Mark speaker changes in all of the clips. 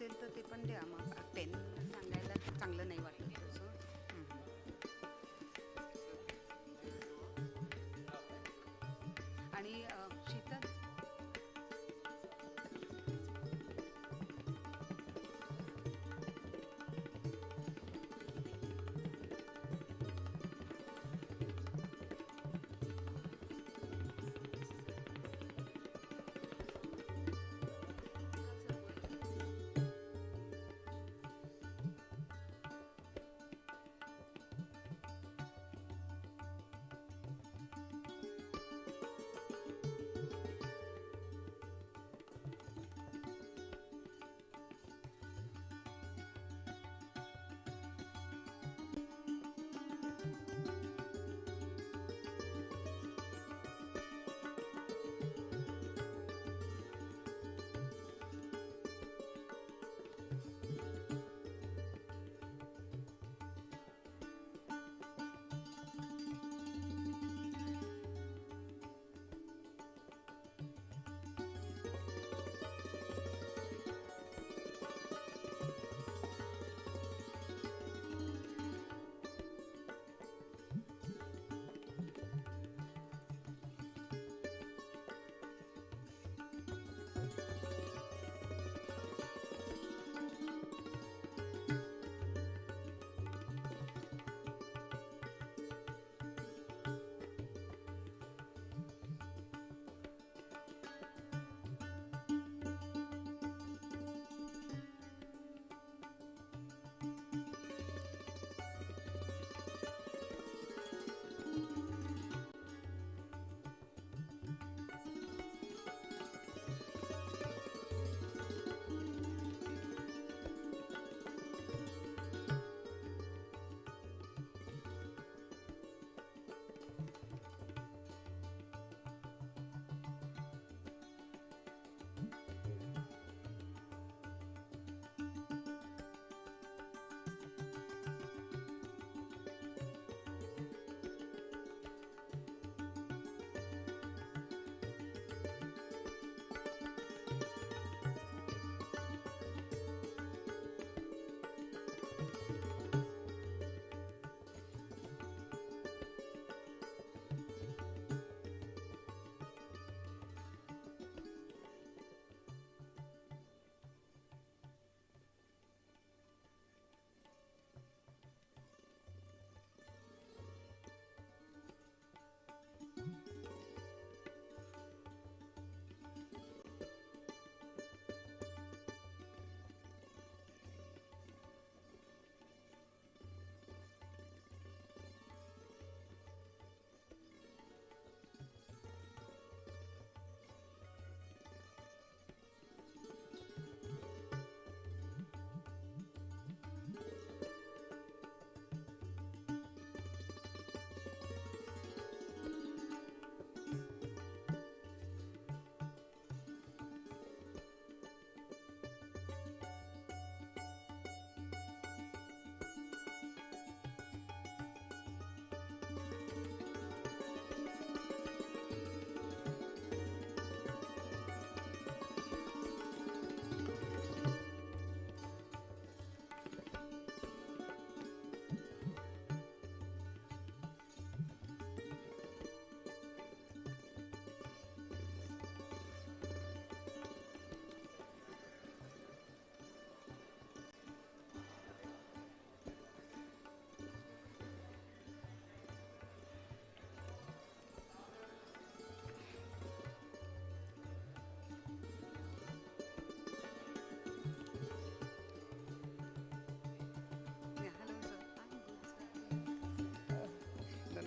Speaker 1: असेल तर ते पण द्या. मग 10 सांगायला चांगलं नाही वाटत तसं. आणि शीतल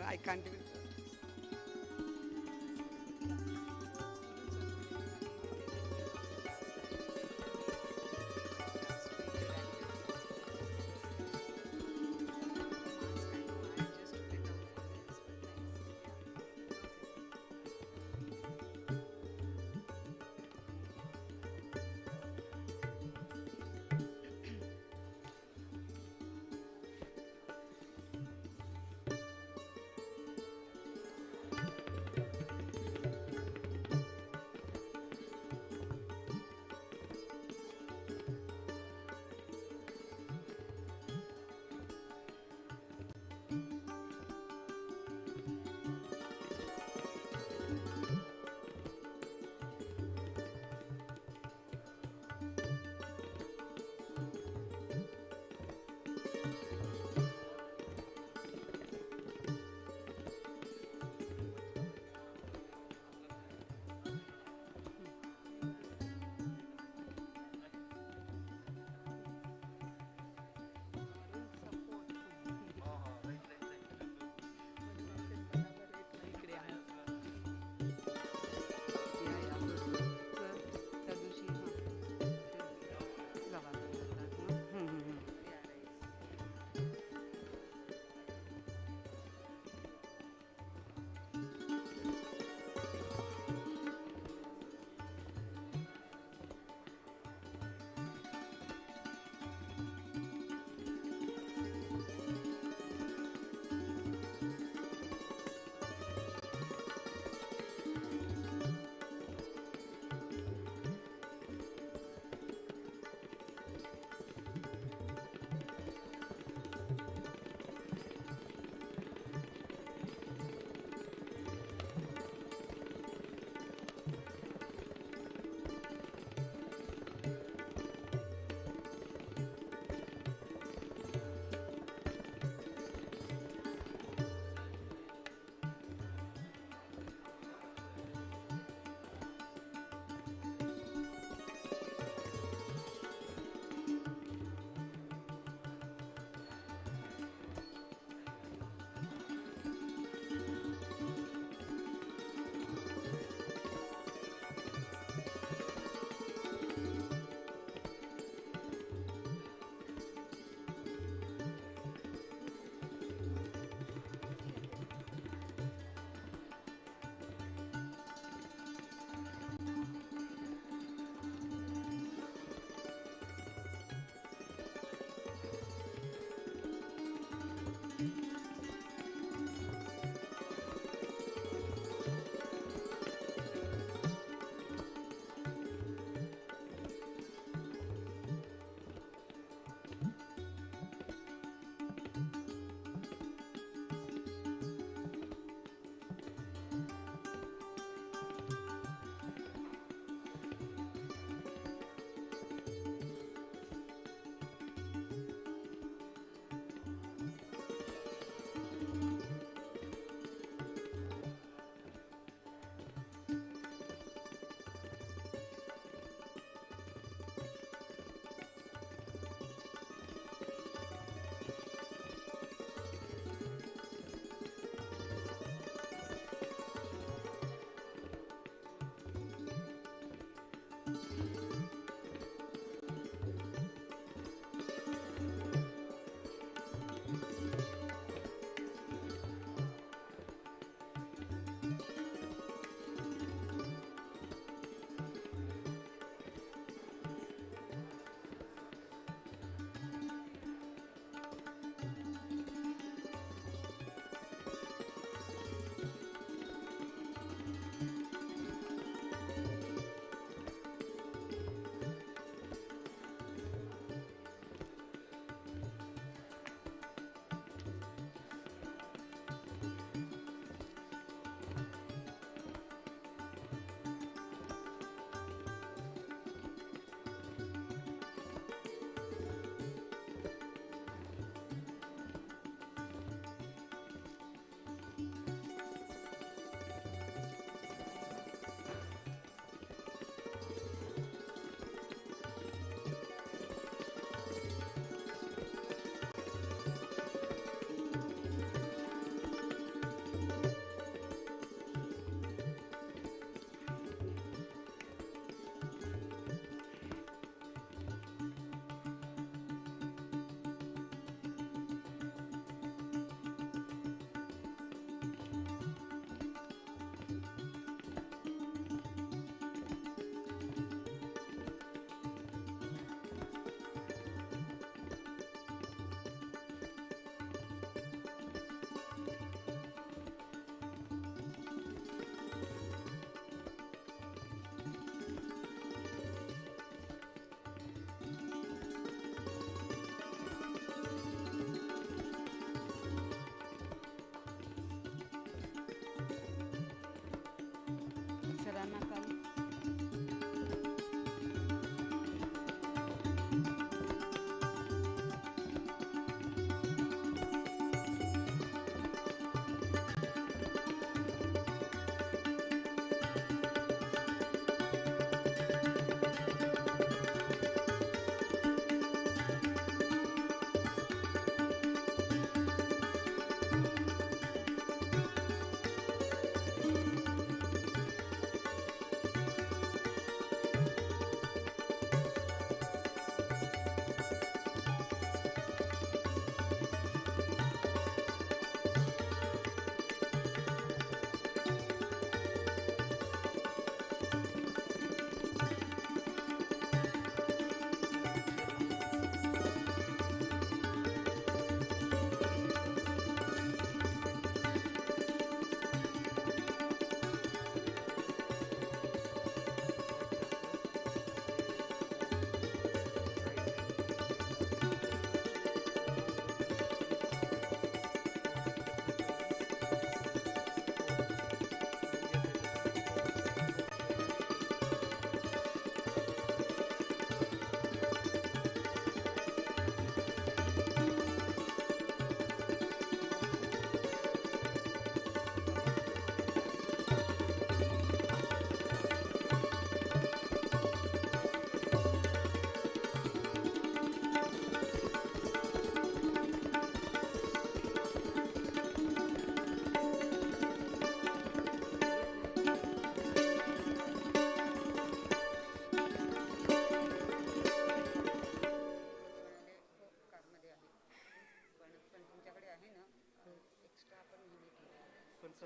Speaker 1: I can't even.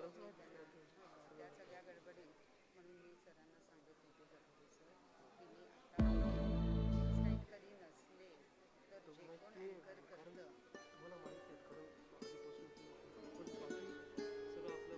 Speaker 1: त्या सगळ्या गडबडीत म्हणून मी सरांना सांगत होते गडबडी सर की मी आता स्टाईल कधी नसले तर जे कोण अँकर करतं
Speaker 2: मला माहिती आहे खरं आधीपासून पण बाकी सगळं आपलं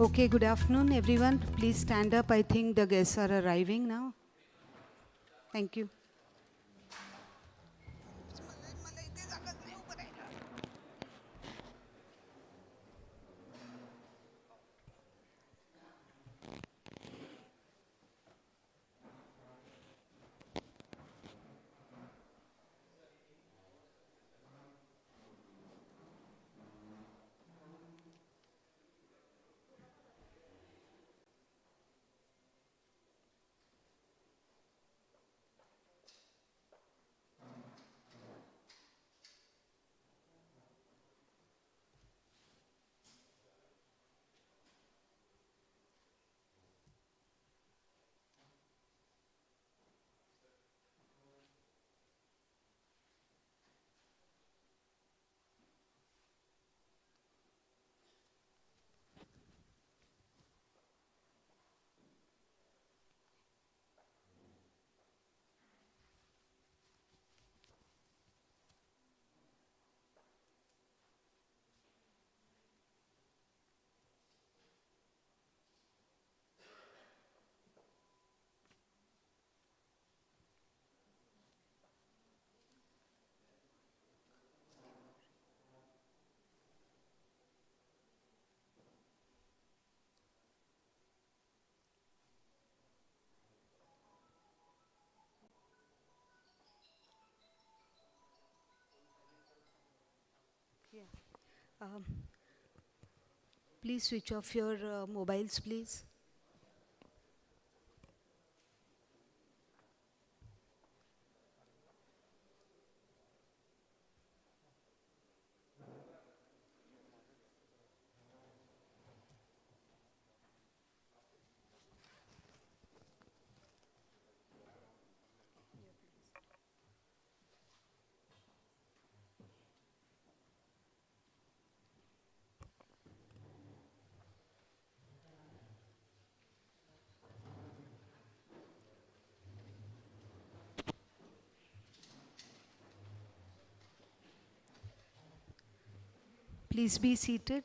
Speaker 1: Okay, good afternoon, everyone. Please stand up. I think the guests are arriving now. Thank you. Yeah. Um, Please switch off your mobiles, please. Please be seated.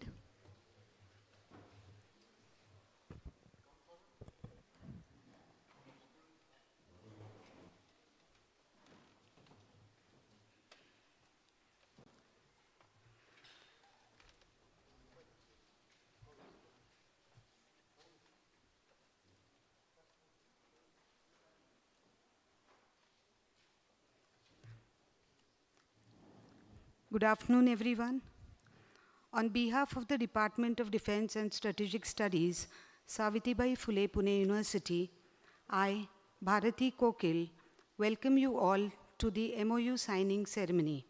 Speaker 1: Good afternoon, everyone. On behalf of the Department of Defense and Strategic Studies, Savitribai Phule, Pune University, I, Bharati Kokil, welcome you all to the MOU signing ceremony.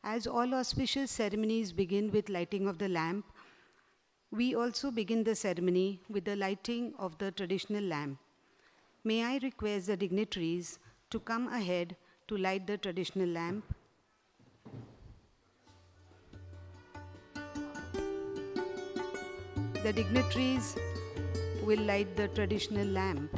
Speaker 1: As all auspicious ceremonies begin with lighting of the lamp, we also begin the ceremony with the lighting of the traditional lamp. May I request the dignitaries to come ahead to light the traditional lamp. The dignitaries will light the traditional lamp.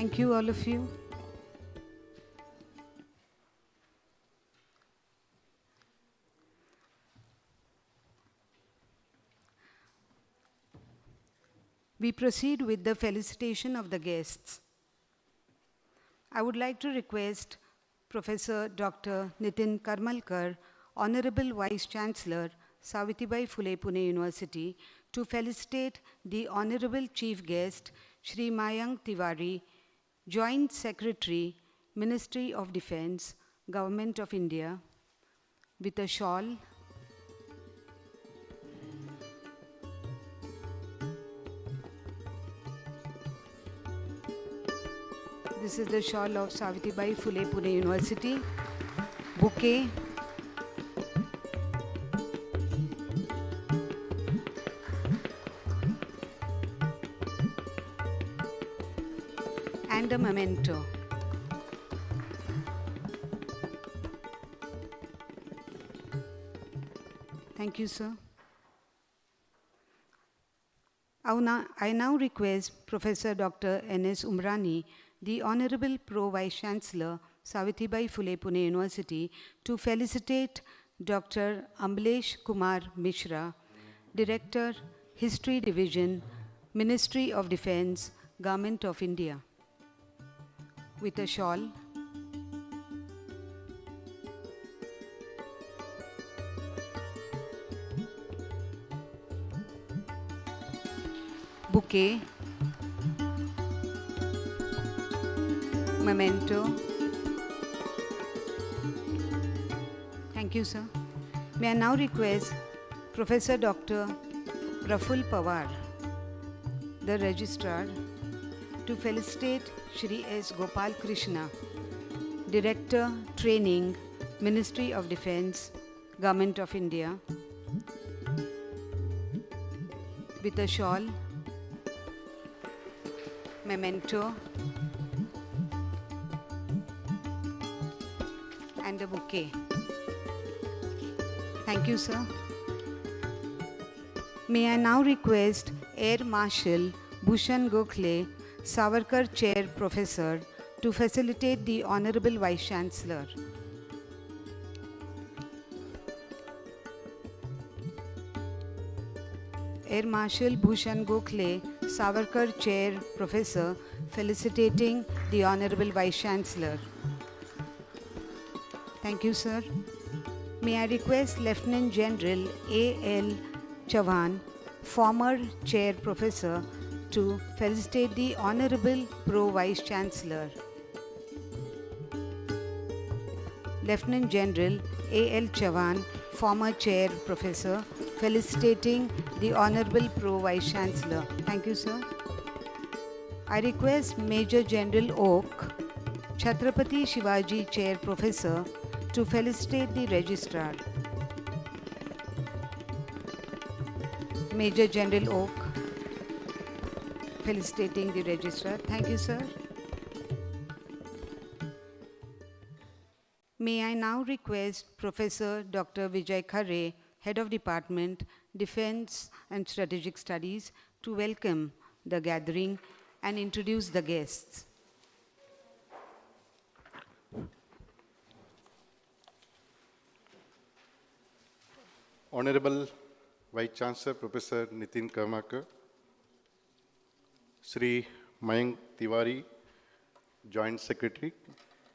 Speaker 1: Thank you, all of you. We proceed with the felicitation of the guests. I would like to request Professor Dr. Nitin Karmalkar, Honorable Vice Chancellor, Savitribai Phule, Pune University, to felicitate the Honorable Chief Guest, Shri Mayank Tewari, Joint Secretary, Ministry of Defense, Government of India, with a shawl, this is the shawl of Savitribai Phule Pune University, bouquet, and a memento. Thank you, sir. I now request Professor Dr. N.S. Umrani, the Honorable Pro Vice Chancellor, Savitribai Phule Pune University, to felicitate Dr. Ambalesh Kumar Mishra, Director, History Division, Ministry of Defence, Government of India, with a shawl. Bouquet, memento. Thank you, sir. May I now request Professor Dr. Praful Pawar, the Registrar, to felicitate Shri S. Gopal Krishna, Director, Training, Ministry of Defence, Government of India, with a shawl, memento, and a bouquet. Thank you, sir. May I now request Air Marshal Bhushan Gokhale, Savarkar Chair Professor, to facilitate the Honorable Vice Chancellor. Air Marshal Bhushan Gokhale, Savarkar Chair Professor, felicitating the Honorable Vice Chancellor. Thank you, sir. May I request Lieutenant General A.L. Chavan, former Chair Professor, to felicitate the Honorable Pro Vice Chancellor. Lieutenant General A.L. Chavan, former Chair Professor, felicitating the Honorable Pro Vice Chancellor. Thank you, sir. I request Major General Oak, Chhatrapati Shivaji Chair Professor, to felicitate the Registrar. Major General Oak, felicitating the Registrar. Thank you, sir. May I now request Professor Dr. Vijay Khare, Head of Department, Defense and Strategic Studies, to welcome the gathering and introduce the guests.
Speaker 3: Honorable Vice Chancellor Professor Nitin Karmalkar, Shri Mayank Tewari, Joint Secretary,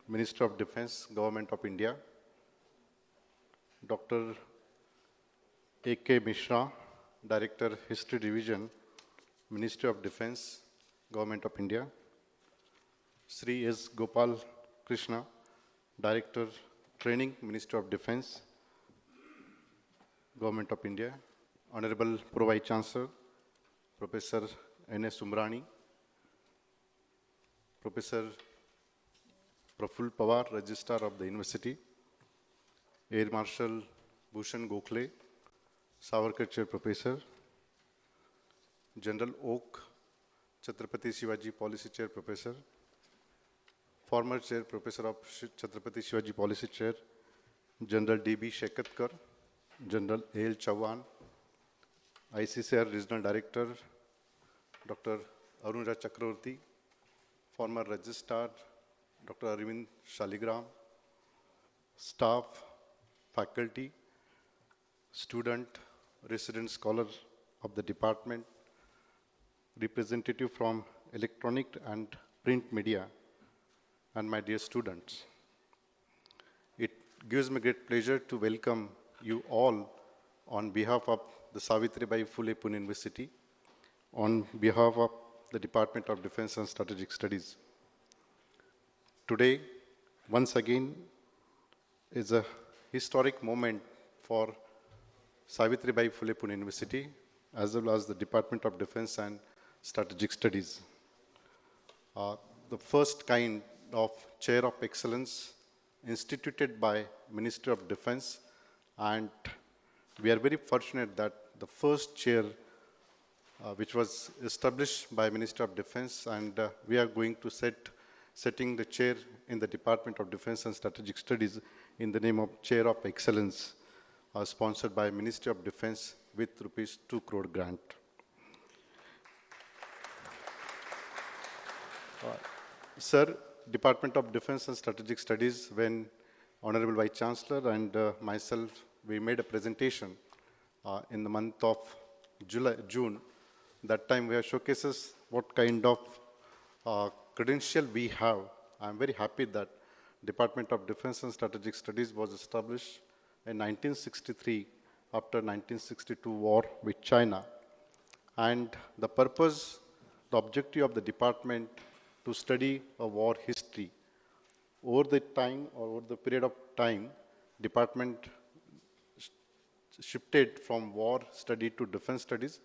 Speaker 3: Minister of Defence, Government of India, Dr. A.K. Mishra, Director, History Division, Ministry of Defence, Government of India, Shri S. Gopal Krishna, Director, Training, Ministry of Defence, Government of India, Honorable Pro Vice Chancellor, Professor N.S. Umrani, Professor Praful Pawar, Registrar of the University, Air Marshal Bhushan Gokhale, Savarkar Chair Professor, General Oak, Chhatrapati Shivaji Policy Chair Professor, former Chair Professor of Chhatrapati Shivaji Policy Chair, General D.B. Shekatkar, General A.L. Chavan, ICCR Regional Director, Dr. Arunra Chakravarti, former Registrar, Dr. Arvind Shaligram, staff, faculty, student, resident scholar of the department, representative from electronic and print media, and my dear students. It gives me great pleasure to welcome you all on behalf of the Savitribai Phule Pune University, on behalf of the Department of Defense and Strategic Studies. Today, once again, is a historic moment for Savitribai Phule Pune University, as well as the Department of Defense and Strategic Studies. The first kind of Chair of Excellence instituted by Ministry of Defense, and we are very fortunate that the first chair which was established by Ministry of Defense, and we are going to setting the chair in the Department of Defense and Strategic Studies in the name of Chair of Excellence, sponsored by Ministry of Defense with rupees 2 crore grant. Sir, Department of Defense and Strategic Studies, when Honorable Vice Chancellor and myself, we made a presentation in the month of June. That time we have showcases what kind of credential we have. I'm very happy that Department of Defense and Strategic Studies was established in 1963 after 1962 war with China. And the purpose, the objective of the department to study a war history. Over the time or over the period of time, department shifted from war study to defense studies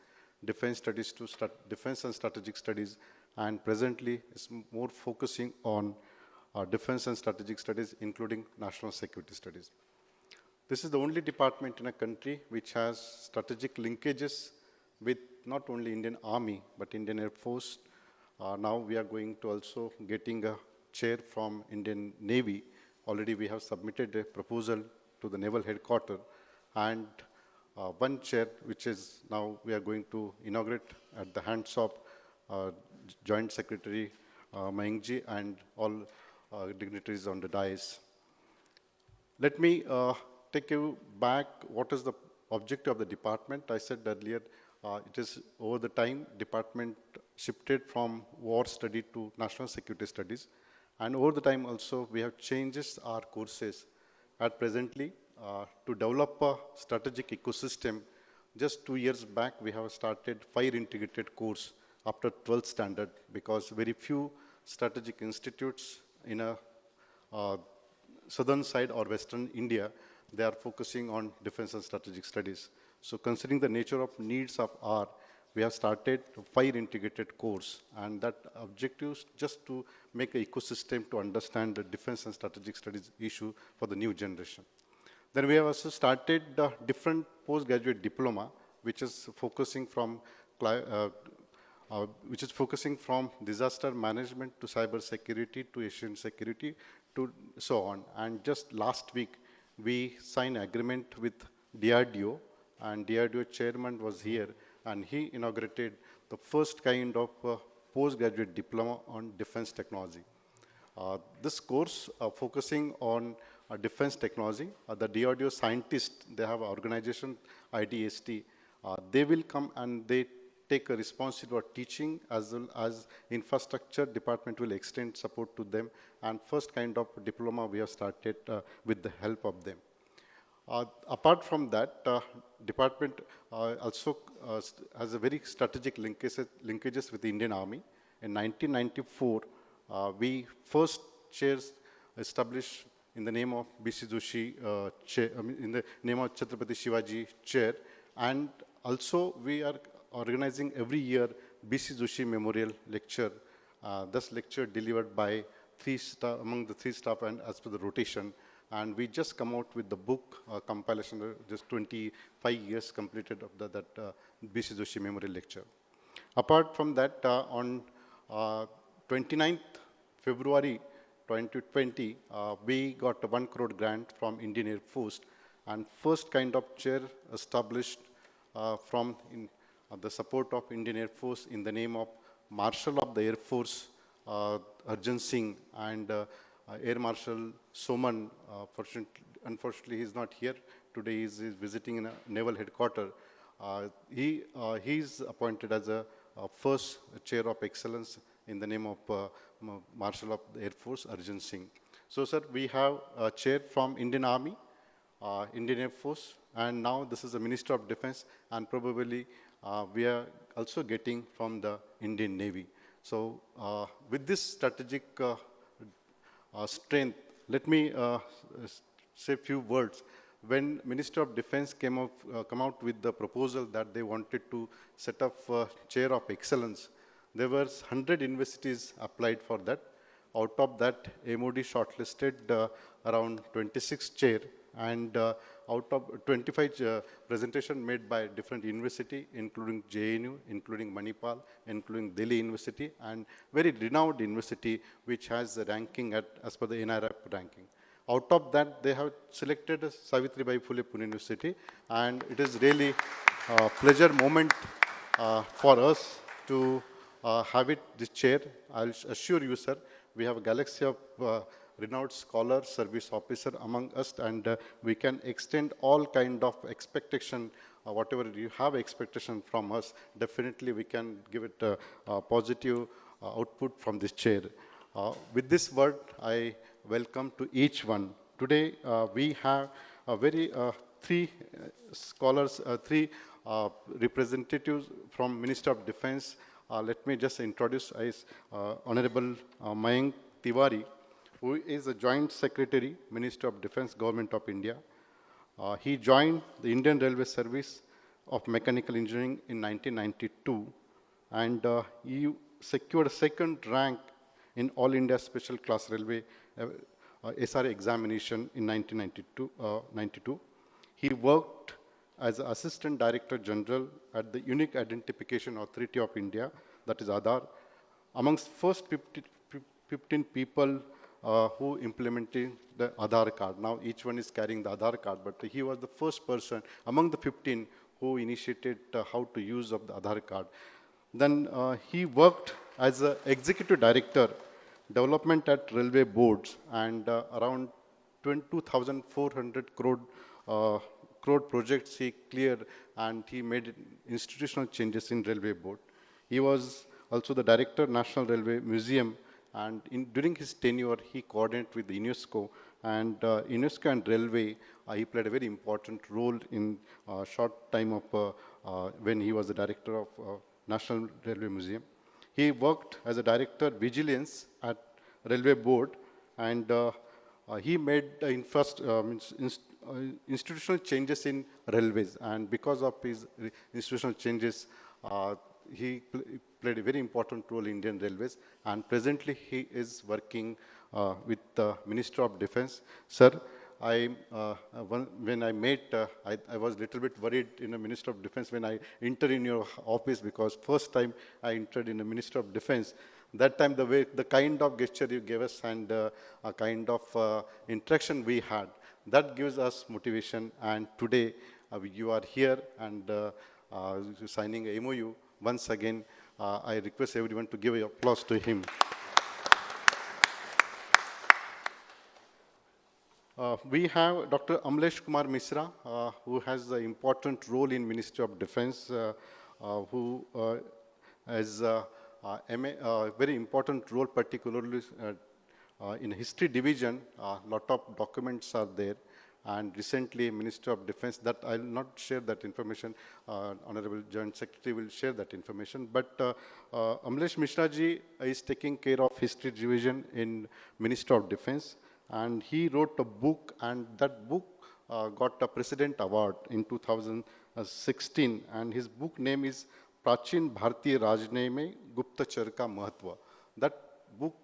Speaker 3: to defense and strategic studies, and presently is more focusing on defense and strategic studies, including national security studies. This is the only department in a country which has strategic linkages with not only Indian Army, but Indian Air Force. Now we are going to also getting a chair from Indian Navy. Already we have submitted a proposal to the Naval Headquarters, and one chair which is now we are going to inaugurate at the hands of Joint Secretary Mayank and all dignitaries on the dais. Let me take you back. What is the objective of the department? I said earlier, it is over the time department shifted from war study to national security studies, and over the time also we have changes our courses. At presently, to develop a strategic ecosystem, just 2 years back we have started 5 integrated course after 12th standard, because very few strategic institutes in a southern side or western India, they are focusing on defense and strategic studies. So considering the nature of needs of our, we have started 5 integrated course, and that objective is just to make an ecosystem to understand the defense and strategic studies issue for the new generation. Then we have also started different postgraduate diploma, which is focusing from disaster management to cyber security to Asian security to so on. And just last week, we signed agreement with DRDO, and DRDO chairman was here, and he inaugurated the first kind of postgraduate diploma on defense technology. This course focusing on defense technology, the DRDO scientists, they have an organization, IDST, they will come and they take a responsibility for teaching, as well as infrastructure department will extend support to them, and first kind of diploma we have started with the help of them. Apart from that, department also has a very strategic linkages with the Indian Army. In 1994, we first chairs established in the name of B.C. Joshi chair, in the name of Chhatrapati Shivaji chair, and also we are organizing every year B.C. Joshi Memorial Lecture. This lecture delivered by among the 3 staff and as per the rotation. And we just come out with the book compilation, just 25 years completed of that B.C. Joshi Memorial Lecture. Apart from that, on 29th February 2020, we got a 1 crore grant from Indian Air Force, and first kind of chair established from the support of Indian Air Force in the name of Marshal of the Air Force, Arjun Singh, and Air Marshal Soman. Unfortunately, he is not here today. He is visiting in a naval headquarters. He is appointed as a first chair of excellence in the name of Marshal of the Air Force, Arjun Singh. So, sir, we have a chair from Indian Army, Indian Air Force, and now this is the Minister of Defense, and probably we are also getting from the Indian Navy. So, with this strategic strength, let me say few words. When Minister of Defense come out with the proposal that they wanted to set up a chair of excellence, there were 100 universities applied for that. Out of that, MOD shortlisted around 26 chair, and out of 25 presentation made by different university, including JNU, including Manipal, including Delhi University, and very renowned university which has the ranking as per the NRF ranking. Out of that, they have selected Savitribai Phule Pune University, and it is really a pleasure moment for us to have this chair. I'll assure you, sir, we have a galaxy of renowned scholars, service officer among us, and we can extend all kind of expectation, whatever you have expectation from us, definitely we can give it a positive output from this chair. With this word, I welcome to each one. Today, we have a very three scholars, three representatives from Minister of Defense. Let me just introduce as Honorable Mayank Tewari, who is the Joint Secretary, Minister of Defense, Government of India. He joined the Indian Railway Service of Mechanical Engineering in 1992, and he secured a second rank in All India Special Class Railway SR examination in 1992. He worked as Assistant Director General at the Unique Identification Authority of India, that is Aadhaar, amongst first 15 people who implemented the Aadhaar card. Now each one is carrying the Aadhaar card, but he was the first person among the 15 who initiated how to use of the Aadhaar card. Then he worked as an Executive Director, Development at Railway Boards, and around 22,400 crore projects he cleared, and he made institutional changes in Railway Board. He was also the Director, National Railway Museum, and during his tenure, he coordinated with the UNESCO, and UNESCO and Railway, he played a very important role in a short time of when he was the Director of National Railway Museum. He worked as a Director, Vigilance at Railway Board, and he made institutional changes in railways, and because of his institutional changes, he played a very important role in Indian Railways, and presently he is working with the Minister of Defense. Sir, when I met, I was a little bit worried in the Minister of Defense when I entered in your office, because first time I entered in the Minister of Defense. That time, the kind of gesture you gave us and a kind of interaction we had, that gives us motivation. And today, you are here and signing a MOU. Once again, I request everyone to give applause to him. We have Dr. Amlesh Kumar Mishra, who has an important role in Ministry of Defense, who has a very important role, particularly in History Division. A lot of documents are there. And recently, Minister of Defense, that I will not share that information, Honorable Joint Secretary will share that information. But Amlesh Mishra ji is taking care of History Division in Minister of Defense. And he wrote a book, and that book got a President Award in 2016. And his book name is Prachin Bharatiya Rajnay Mein Guptachar Ka Mahatva. That book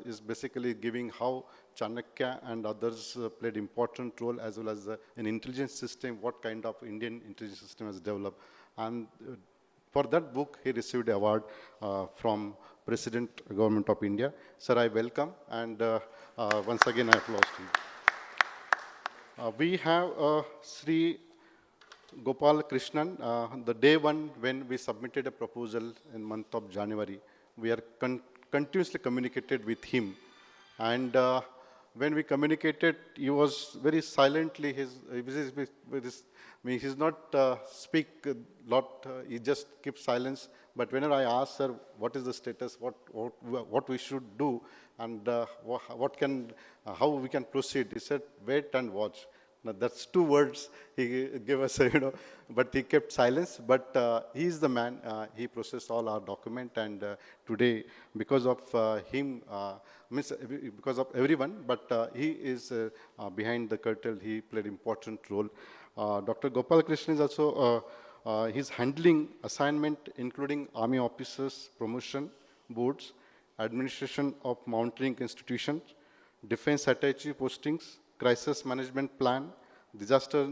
Speaker 3: is basically giving how Chanakya and others played important role, as well as an intelligence system, what kind of Indian intelligence system has developed. And for that book, he received an award from President Government of India. Sir, I welcome, and once again, I applaud you. We have Shri Gopal Krishnan. The day one when we submitted a proposal in month of January, we are continuously communicated with him. And when we communicated, he was very silently, he's not speak a lot, he just keeps silence. But whenever I asked, sir, what is the status, what we should do, and how we can proceed, he said, wait and watch. Now, that's two words he gave us, but he kept silence. But he is the man. He processed all our document, and today, because of him, means because of everyone, but he is behind the curtain. He played important role. Dr. Gopal Krishna is also he's handling assignment, including army officers, promotion boards, administration of monitoring institutions, defense attaché postings, crisis management plan, disaster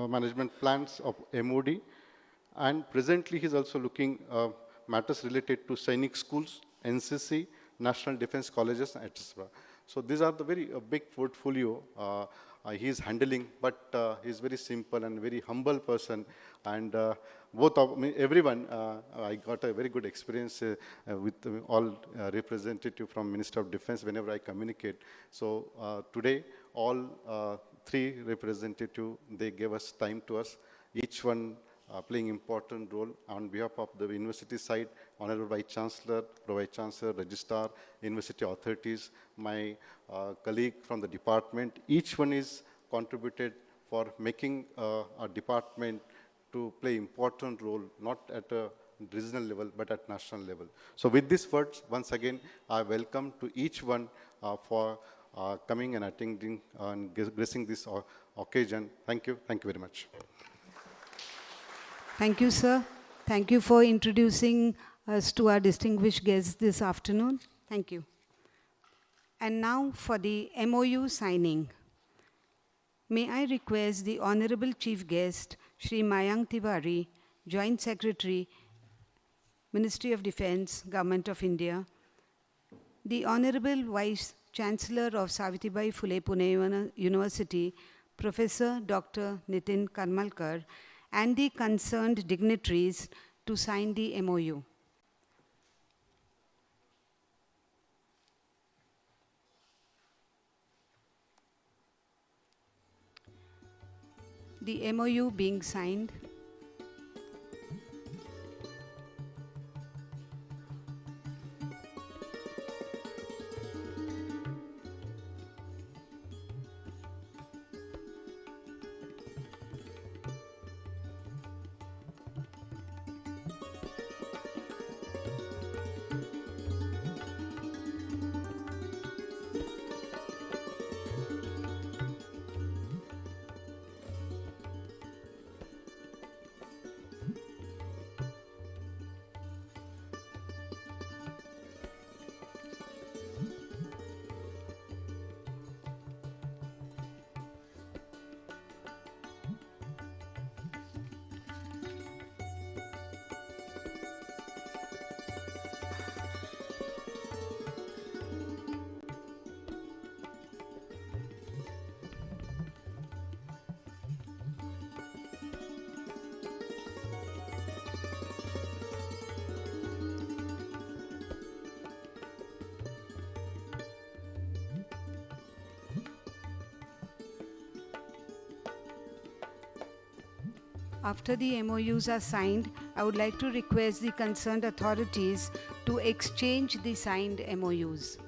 Speaker 3: management plans of MOD, and presently he's also looking matters related to Sainik schools, NCC, National Defense Colleges, etc. So these are the very big portfolio he is handling, but he's very simple and very humble person, and both of everyone, I got a very good experience with all representative from Minister of Defense whenever I communicate. So today, all three representative, they gave us time to us, each one playing important role on behalf of the university side, Honorable Vice Chancellor, Pro-Vice Chancellor, Registrar, university authorities, my colleague from the department. Each one is contributed for making a department to play important role, not at a regional level, but at national level. So with these words, once again, I welcome to each one for coming and attending and gracing this occasion. Thank you. Thank you very much.
Speaker 1: Thank you, sir. Thank you for introducing us to our distinguished guests this afternoon. Thank you. And now for the MOU signing. May I request the Honorable Chief Guest, Shri Mayank Tewari, Joint Secretary, Ministry of Defense, Government of India, the Honorable Vice Chancellor of Savitribai Phule Pune University, Professor Dr. Nitin Karmalkar, and the concerned dignitaries to sign the MOU. The MOU being signed. After the MOUs are signed, I would like to request the concerned authorities to exchange the signed MOUs.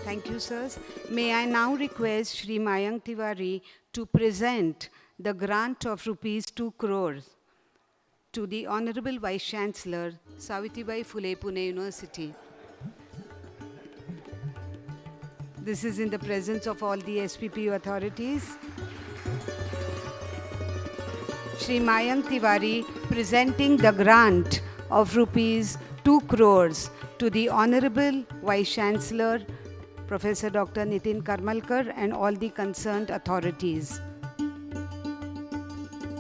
Speaker 1: Thank you, sirs. May I now request Shri Mayank Tewari to present the grant of rupees 2 crores to the Honorable Vice Chancellor, Savitribai Phule, Pune University. This is in the presence of all the SPPU authorities. Shri Mayank Tewari presenting the grant of rupees 2 crores to the Honorable Vice Chancellor, Professor Dr. Nitin Karmalkar, and all the concerned authorities.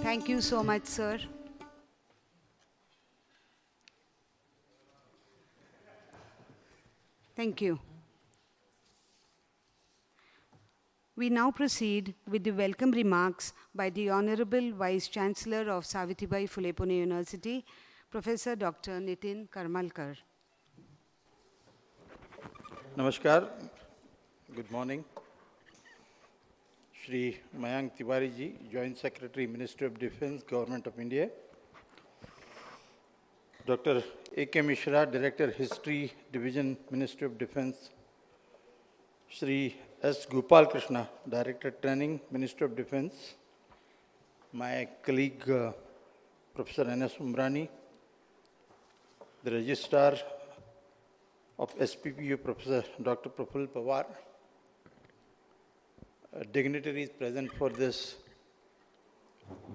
Speaker 1: Thank you so much, sir. Thank you. We now proceed with the welcome remarks by the Honorable Vice Chancellor of Savitribai Phule Pune University, Professor Dr. Nitin Karmalkar.
Speaker 4: Namaskar. Good morning. Shri Mayank Tewari ji, Joint Secretary, Ministry of Defence, Government of India. Dr. A.K. Mishra, Director, History Division, Ministry of Defence. Shri S. Gopal Krishna, Director, Training, Ministry of Defence. My colleague, Professor N.S. Umrani, the Registrar of SPPU, Professor Dr. Proful Pawar, dignitaries present for this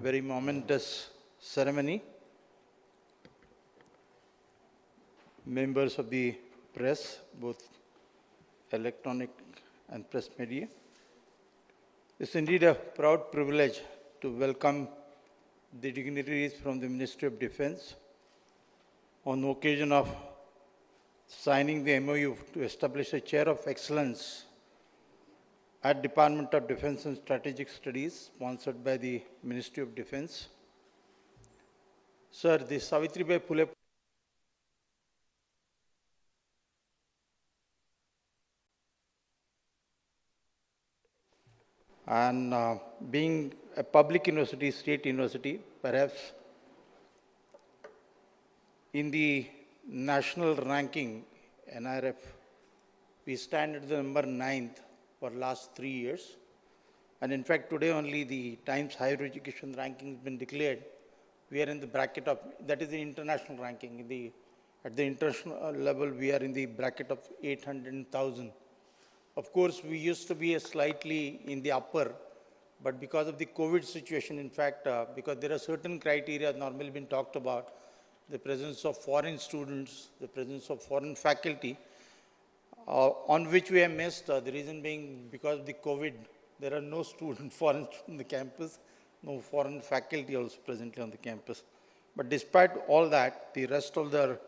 Speaker 4: very momentous ceremony, members of the press, both electronic and press media. It's indeed a proud privilege to welcome the dignitaries from the Ministry of Defence on the occasion of signing the MOU to establish a chair of excellence at Department of Defence and Strategic Studies, sponsored by the Ministry of Defence. Sir, the Savitribai Phule and being a public university, state university, perhaps in the national ranking, NRF, we stand at the number 9th for last 3 years. And in fact, today only the Times Higher Education ranking has been declared. We are in the bracket of, that is the international ranking. At the international level, we are in the bracket of 800,000. Of course, we used to be slightly in the upper, but because of the COVID situation, in fact, because there are certain criteria normally been talked about, the presence of foreign students, the presence of foreign faculty, on which we have missed, the reason being because of the COVID, there are no foreign students on the campus, no foreign faculty also presently on the campus. But despite all that, the rest of the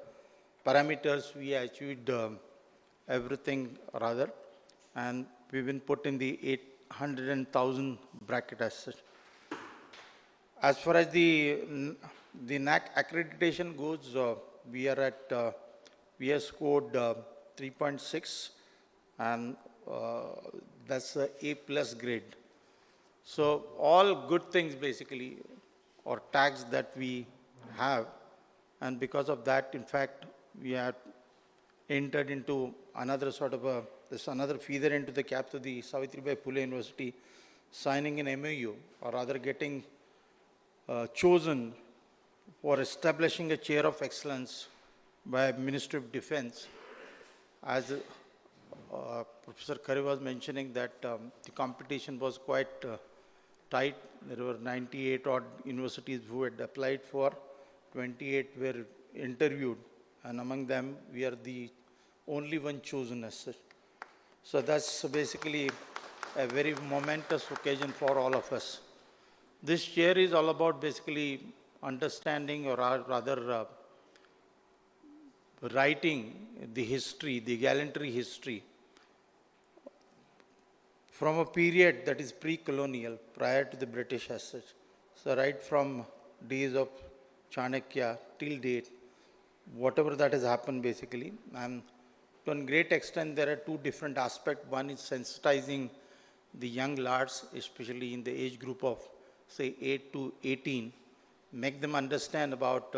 Speaker 4: parameters, we achieved everything rather, and we've been put in the 800,000 bracket as such. As far as the NAC accreditation goes, we have scored 3.6, and that's a A+ grade. So all good things basically, or tags that we have, and because of that, in fact, we have entered into another sort of another feather into the caps of the Savitribai Phule University, signing an MOU, or rather getting chosen for establishing a chair of excellence by Ministry of Defence. As Professor Khare was mentioning that the competition was quite tight. There were 98 odd universities who had applied for, 28 were interviewed, and among them we are the only one chosen as such. So that's basically a very momentous occasion for all of us. This chair is all about basically understanding, or rather writing the history, the gallantry history from a period that is pre-colonial, prior to the British as such. So right from days of Chanakya till date, whatever that has happened basically, and to a great extent there are two different aspects. One is sensitizing the young lads, especially in the age group of say 8 to 18, make them understand about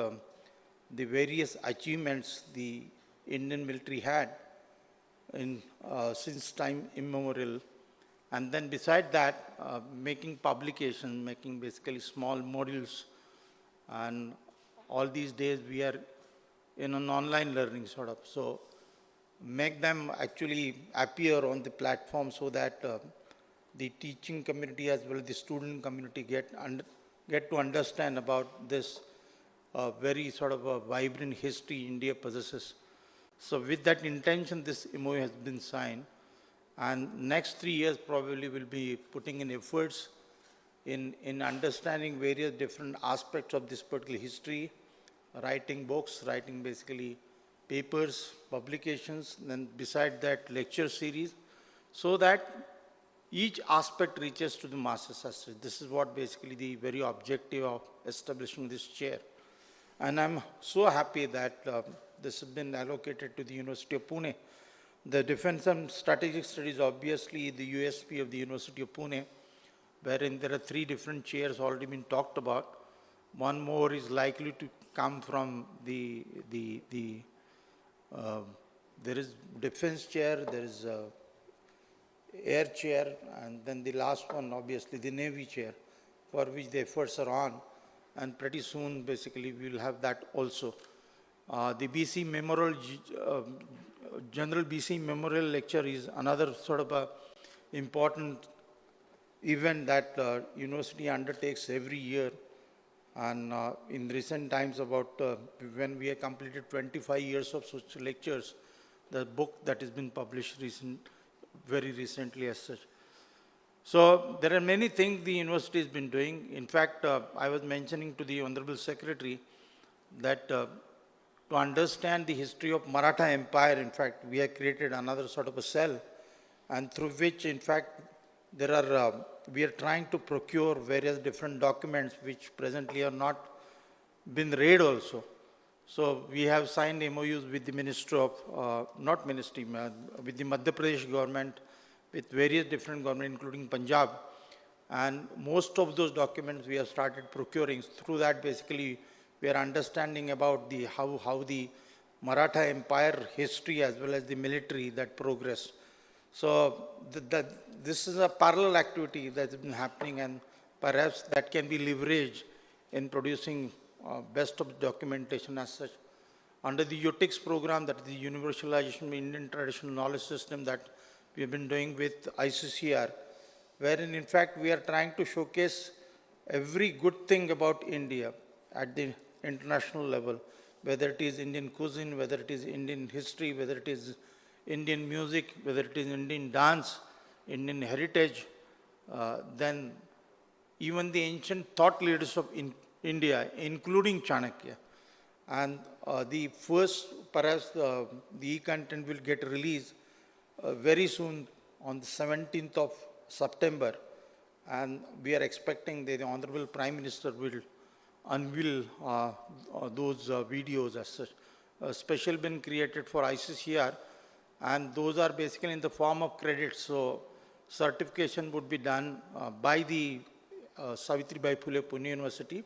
Speaker 4: the various achievements the Indian military had since time immemorial. And then beside that, making publications, making basically small modules. And all these days we are in an online learning sort of. So make them actually appear on the platform so that the teaching community as well as the student community get to understand about this very sort of a vibrant history India possesses. So with that intention, this MOU has been signed. And next 3 years probably will be putting in efforts in understanding various different aspects of this particular history, writing books, writing basically papers, publications, then beside that lecture series, so that each aspect reaches to the masses as such. This is what basically the very objective of establishing this chair. And I'm so happy that this has been allocated to the University of Pune. The Defense and Strategic Studies, obviously the USP of the University of Pune, wherein there are 3 different chairs already been talked about. One more is likely to come from there is defense chair, there is air chair, and then the last one, obviously the Navy chair, for which the efforts are on. And pretty soon, basically, we will have that also. The BC Memorial, General BC Memorial Lecture is another sort of a important event that university undertakes every year. And in recent times, about when we have completed 25 years of such lectures, the book that has been published very recently as such. So there are many things the university has been doing. In fact, I was mentioning to the Honorable Secretary that to understand the history of Maratha Empire, in fact, we have created another sort of a cell, and through which, in fact, we are trying to procure various different documents which presently are not been read also. So we have signed MOUs with the Ministry of, not Ministry, with the Madhya Pradesh government, with various different governments, including Punjab. And most of those documents we have started procuring. Through that, basically, we are understanding about how the Maratha Empire history as well as the military that progressed. So this is a parallel activity that's been happening, and perhaps that can be leveraged in producing best of documentation as such. Under the UTIX program, that is the Universalization of Indian Traditional Knowledge System that we have been doing with ICCR, wherein in fact we are trying to showcase every good thing about India at the international level, whether it is Indian cuisine, whether it is Indian history, whether it is Indian music, whether it is Indian dance, Indian heritage, then even the ancient thought leaders of India, including Chanakya. And the first, perhaps the e-content will get released very soon on the 17th of September. And we are expecting the Honorable Prime Minister will unveil those videos as such. A special been created for ICCR, and those are basically in the form of credits. So certification would be done by the Savitribai Phule Pune University,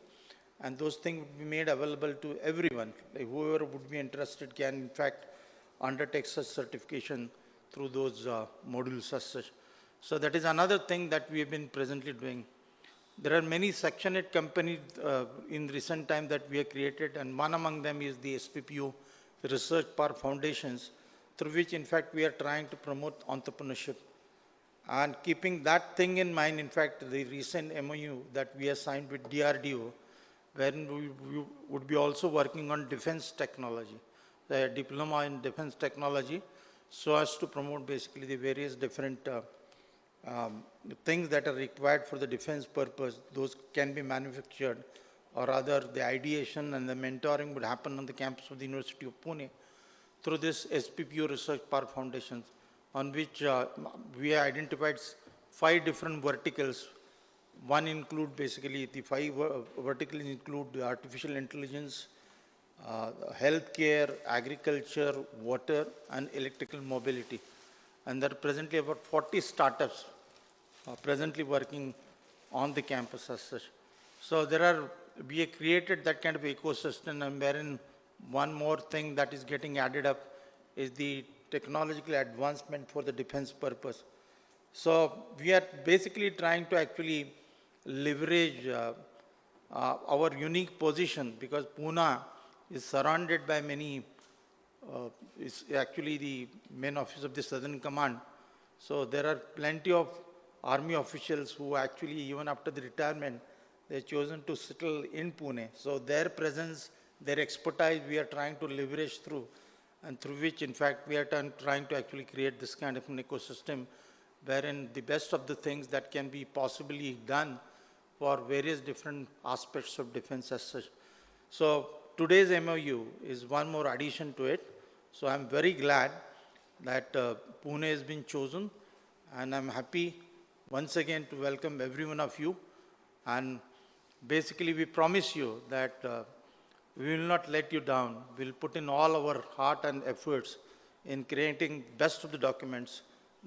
Speaker 4: and those things would be made available to everyone. Like whoever would be interested can in fact undertake such certification through those modules as such. So that is another thing that we have been presently doing. There are many Section 8 companies in recent time that we have created, and one among them is the SPPU Research Park Foundations, through which in fact we are trying to promote entrepreneurship. And keeping that thing in mind, in fact, the recent MOU that we have signed with DRDO, wherein we would be also working on defense technology, the diploma in defense technology, so as to promote basically the various different things that are required for the defense purpose. Those can be manufactured, or rather the ideation and the mentoring would happen on the campus of the University of Pune through this SPPU Research Park Foundations, on which we have identified 5 different verticals. One include basically the 5 verticals include the artificial intelligence, healthcare, agriculture, water, and electrical mobility. And there are presently about 40 startups presently working on the campus as such. So we have created that kind of ecosystem, and wherein one more thing that is getting added up is the technological advancement for the defense purpose. So we are basically trying to actually leverage our unique position, because Pune is surrounded by many, is actually the main office of the Southern Command. So there are plenty of army officials who actually, even after the retirement, they've chosen to settle in Pune. So their presence, their expertise, we are trying to leverage through, and through which, in fact, we are trying to actually create this kind of an ecosystem wherein the best of the things that can be possibly done for various different aspects of defense as such. So today's MOU is one more addition to it. So I'm very glad that Pune has been chosen, and I'm happy once again to welcome every one of you. And basically we promise you that we will not let you down. We'll put in all our heart and efforts in creating best of the documents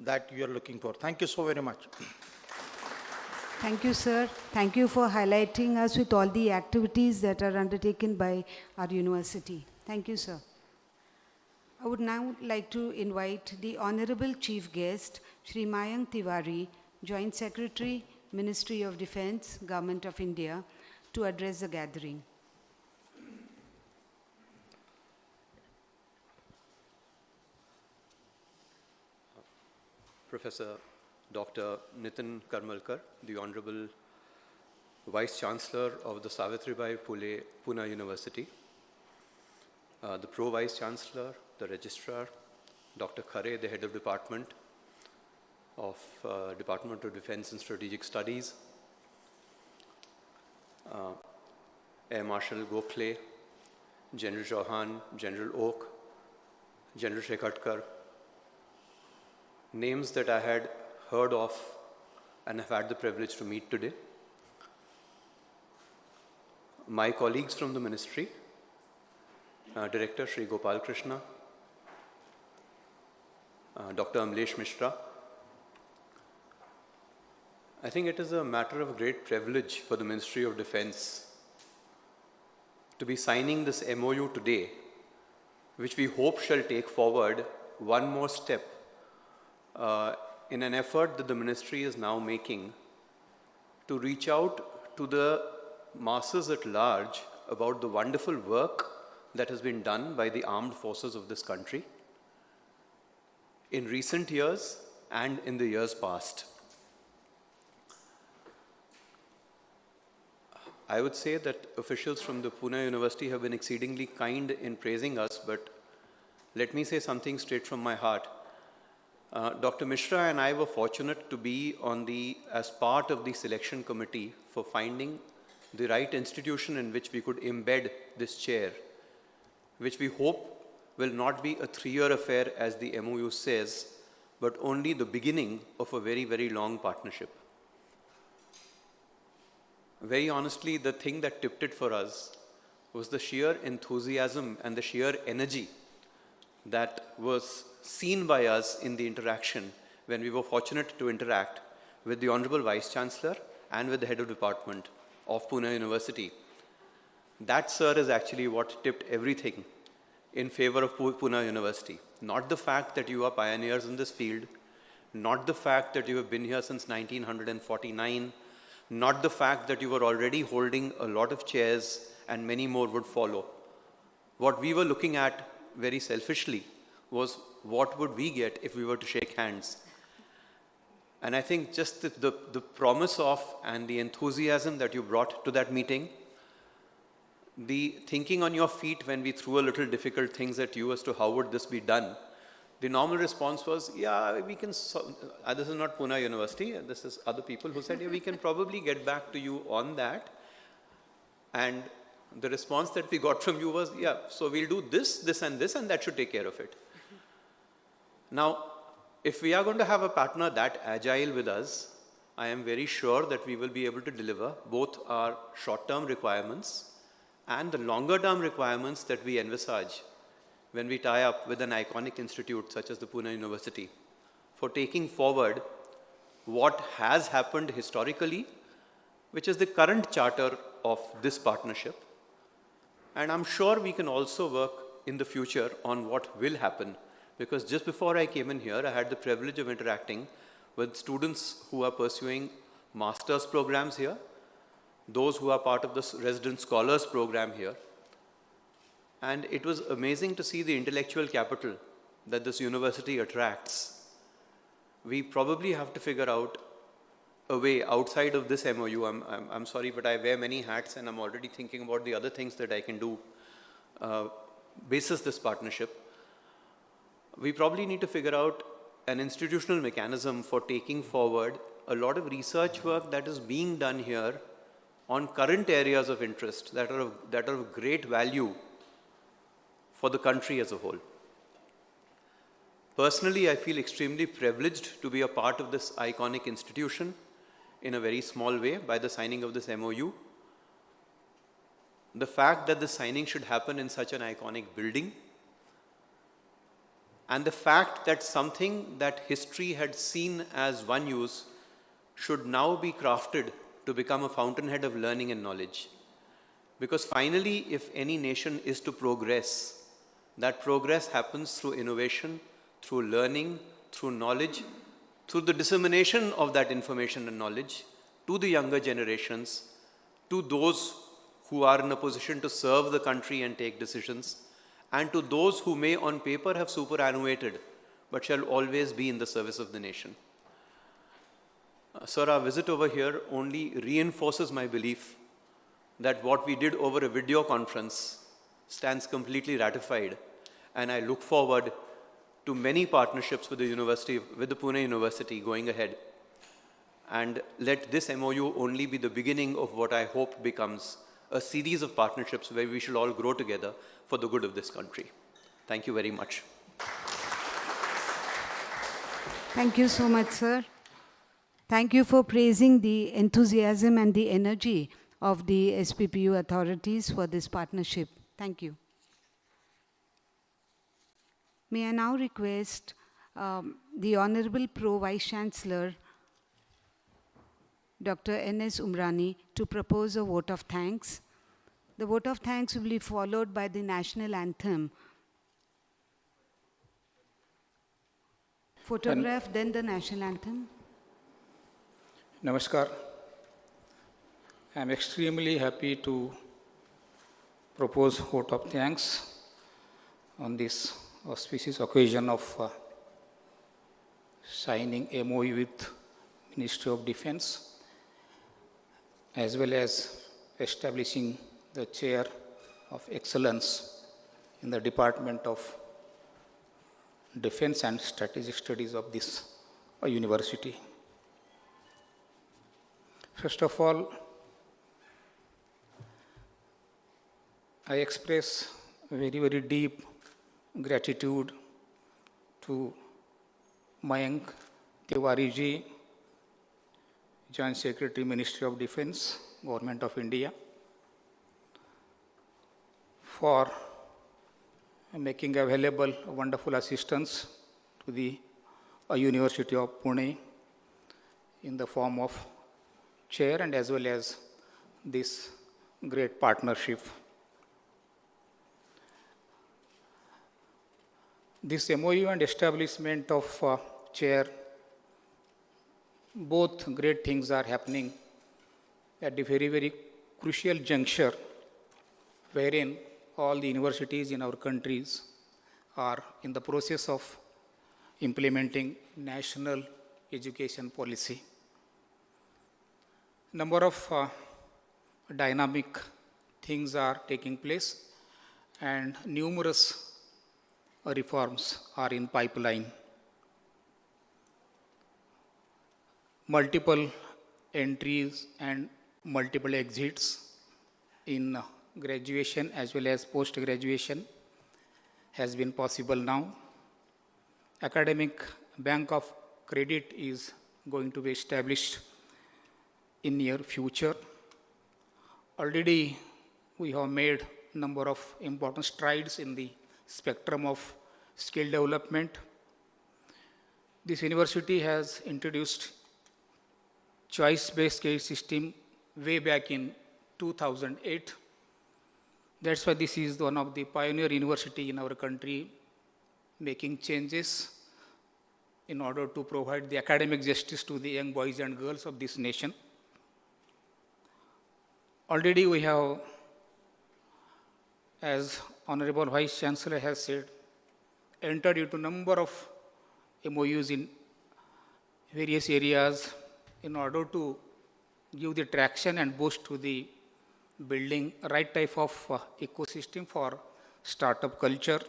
Speaker 4: that you are looking for. Thank you so very much.
Speaker 1: Thank you, sir. Thank you for highlighting us with all the activities that are undertaken by our university. Thank you, sir. I would now like to invite the Honorable Chief Guest, Shri Mayank Tewari, Joint Secretary, Ministry of Defense, Government of India, to address the gathering.
Speaker 2: Professor Dr. Nitin Karmalkar, the Honorable Vice Chancellor of the Savitribai Phule, Pune University, the Pro-Vice Chancellor, the Registrar, Dr. Khare, the Head of Department of Department of Defense and Strategic Studies, Air Marshal Gokhale, General Chavan, General Oak, General Shekatkar, names that I had heard of and have had the privilege to meet today. My colleagues from the ministry, Director Shri Gopal Krishna, Dr. Mishra. I think it is a matter of great privilege for the Ministry of Defense to be signing this MOU today, which we hope shall take forward one more step in an effort that the ministry is now making to reach out to the masses at large about the wonderful work that has been done by the armed forces of this country in recent years and in the years past. I would say that officials from the Pune University have been exceedingly kind in praising us, but let me say something straight from my heart. Dr. Mishra and I were fortunate to be as part of the selection committee for finding the right institution in which we could embed this chair, which we hope will not be a 3-year affair as the MOU says, but only the beginning of a very, very long partnership. Very honestly, the thing that tipped it for us was the sheer enthusiasm and the sheer energy that was seen by us in the interaction when we were fortunate to interact with the Honorable Vice Chancellor and with the Head of Department of Pune University. That, sir, is actually what tipped everything in favor of Pune University. Not the fact that you are pioneers in this field, not the fact that you have been here since 1949, not the fact that you were already holding a lot of chairs and many more would follow. What we were looking at very selfishly was what would we get if we were to shake hands. And I think just the promise of and the enthusiasm that you brought to that meeting, the thinking on your feet when we threw a little difficult things at you as to how would this be done, the normal response was, yeah, we can, this is not Pune University, this is other people who said, yeah, we can probably get back to you on that. And the response that we got from you was, yeah, so we'll do this, this and this, and that should take care of it. Now, if we are going to have a partner that agile with us, I am very sure that we will be able to deliver both our short-term requirements and the longer-term requirements that we envisage when we tie up with an iconic institute such as the Pune University for taking forward what has happened historically, which is the current charter of this partnership. And I'm sure we can also work in the future on what will happen Because just before I came in here, I had the privilege of interacting with students who are pursuing master's programs here, those who are part of the resident scholars program here. And it was amazing to see the intellectual capital that this university attracts. We probably have to figure out a way outside of this MOU. I'm sorry, but I wear many hats and I'm already thinking about the other things that I can do basis this partnership. We probably need to figure out an institutional mechanism for taking forward a lot of research work that is being done here on current areas of interest that are of great value for the country as a whole. Personally, I feel extremely privileged to be a part of this iconic institution in a very small way by the signing of this MOU. The fact that the signing should happen in such an iconic building, and the fact that something that history had seen as one use should now be crafted to become a fountainhead of learning and knowledge. Because finally, if any nation is to progress, that progress happens through innovation, through learning, through knowledge, through the dissemination of that information and knowledge to the younger generations, to those who are in a position to serve the country and take decisions, and to those who may on paper have superannuated, but shall always be in the service of the nation. Sir, our visit over here only reinforces my belief that what we did over a video conference stands completely ratified, and I look forward to many partnerships with the university, with the Pune University going ahead. And let this MOU only be the beginning of what I hope becomes a series of partnerships where we shall all grow together for the good of this country. Thank you very much.
Speaker 1: Thank you so much, sir. Thank you for praising the enthusiasm and the energy of the SPPU authorities for this partnership. Thank you. May I now request the Honorable Pro Vice Chancellor, Dr. N.S. Umrani, to propose a vote of thanks. The vote of thanks will be followed by the national anthem. Photograph, then the national anthem.
Speaker 5: Namaskar. I am extremely happy to propose vote of thanks on this auspicious occasion of signing MOU with Ministry of Defence, as well as establishing the chair of excellence in the Department of Defence and Strategic Studies of this university. First of all, I express very, very deep gratitude to Mayank, Tewari ji, Joint Secretary, Ministry of Defence, Government of India, for making available wonderful assistance to the University of Pune in the form of chair and as well as this great partnership. This MOU and establishment of chair, both great things are happening at the very, very crucial juncture wherein all the universities in our countries are in the process of implementing national education policy. Number of dynamic things are taking place and numerous reforms are in pipeline. Multiple entries and multiple exits in graduation as well as post-graduation has been possible now. Academic bank of credit is going to be established in near future. Already we have made number of important strides in the spectrum of skill development. This university has introduced choice-based credit system way back in 2008. That's why this is one of the pioneer university in our country making changes in order to provide the academic justice to the young boys and girls of this nation. Already we have, as Honorable Vice Chancellor has said, entered into number of MOUs in various areas in order to give the traction and boost to the building right type of ecosystem for startup culture.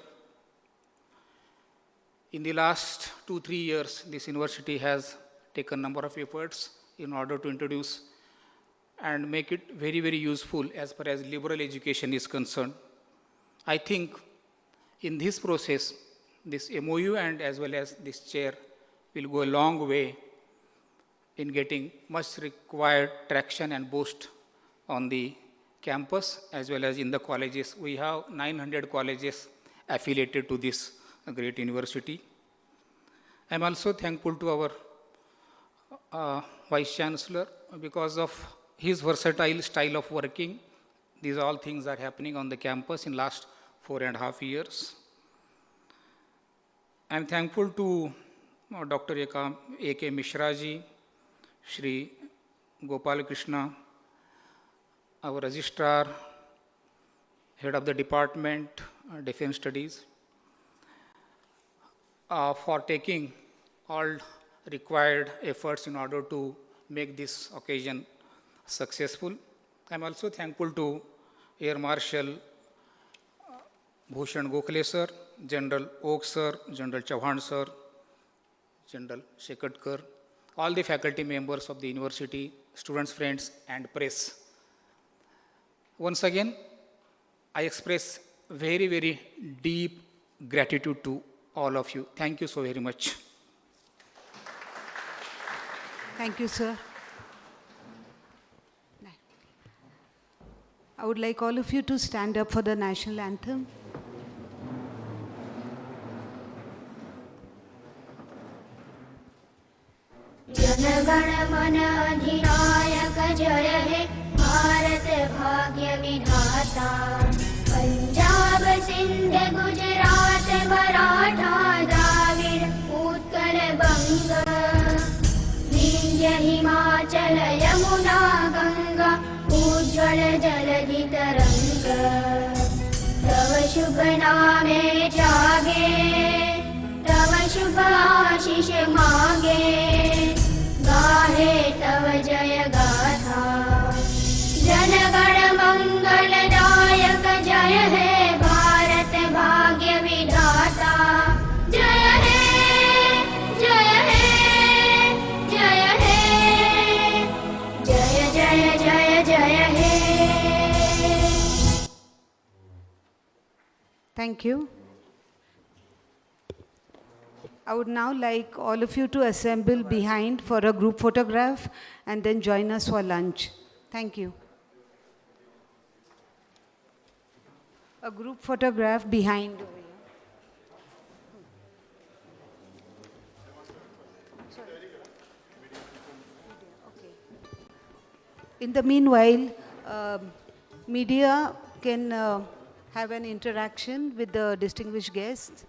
Speaker 5: In the last 2-3 years, this university has taken number of efforts in order to introduce and make it very, very useful as far as liberal education is concerned. I think in this process, this MOU and as well as this chair will go a long way in getting much required traction and boost on the campus as well as in the colleges. We have 900 colleges affiliated to this great university. I am also thankful to our Vice Chancellor because of his versatile style of working. These all things are happening on the campus in last 4.5 years. I am thankful to Dr. A.K. Mishra ji, Shri, Gopal, Krishna, our Registrar, Head of the Department, Defense Studies, for taking all required efforts in order to make this occasion successful. I am also thankful to Air Marshal Bhushan Gokhale sir, General Oak sir, General Chavan sir, General Shekatkar, all the faculty members of the university, students, friends, and press. Once again, I express very, very deep gratitude to all of you. Thank you so very much.
Speaker 1: Thank you, sir. I would like all of you to stand up for the national anthem.
Speaker 6: जनगण मन अधिनायक जय हे भारत भाग्य विधाता पंजाब सिंध गुजरात मराठा द्राविड़ उत्कल बंग विंध्य हिमाचल यमुना गंगा उज्ज्वल जलधि तरंग तव शुभ नामे जागे तव शुभ आशीष मांगे गाहे तव जय गाथा जनगण मंगलदायक जय हे भारत भाग्य विधाता जय हे जय हे जय हे जय जय जय जय हे.
Speaker 1: Thank you. I would now like all of you to assemble behind for a group photograph and then join us for lunch. Thank you. A group photograph behind over here. Sorry. Okay. In the meanwhile, media can have an interaction with the distinguished guests.